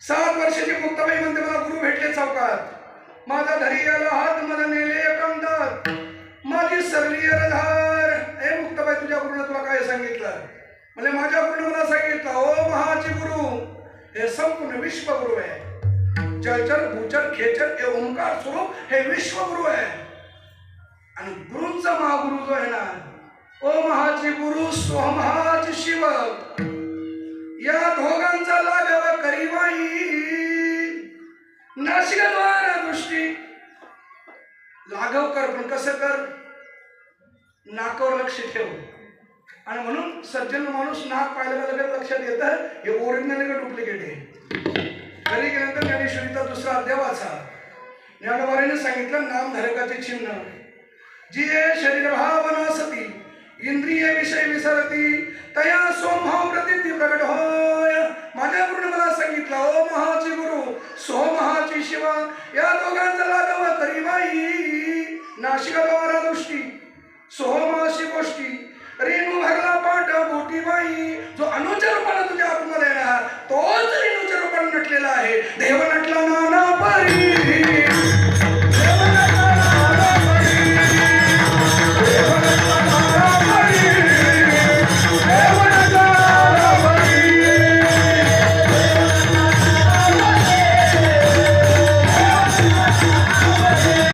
7 वर्षाची मुक्ताबाई म्हणते मला गुरु भेटले चौकात, माझा धरी याला हात मला नेले एकांतात, माझी सरली रधार. हे मुक्ताबाई तुझ्या गुरुने तुला काय सांगितलं? म्हणजे माझ्या गुरुने मला सांगितलं, ओ महाची गुरु हे संपूर्ण विश्वगुरु आहे. जलचर भूचर खेचर हे ओंकार स्वरूप हे विश्वगुरु आहे. आणि गुरूंचा महागुरु जो आहे ना, ओ महाची गुरु स्वमहाची शिव, या दोघांचा लागावा करीबाई, नाशिकद्वारा दृष्टी. लाघव कर, पण कसं कर? नाकावर लक्ष ठेव. आणि म्हणून सज्जन माणूस नाक पाहिलं लगेच लक्षात येतं हे ओरिजिनल का डुप्लिकेट आहे. घरी गेल्यानंतर ज्ञानेश्वरीचा दुसरा अध्याय वाचा. ज्ञानोबाने सांगितलं नामधारकाचे चिन्ह, जी शरीर भावना सती इंद्रिय विषय विसरती, तया सोमभाव प्रतीती प्रकट होय. माझ्या गुरुने मला सांगितलं, ओ महाची गुरु सोमहाची शिवा, या दोघांचा लागावा करीबाई, नाशिकद्वारा दृष्टी सोहमाशी गोष्टी, रेणू भरला पाठ बोटीबाई. जो अनुचर रूपाने तुझ्या आत्ममध्ये येणार तोच रेणूच्या रूपाने नटलेला आहे. देवाला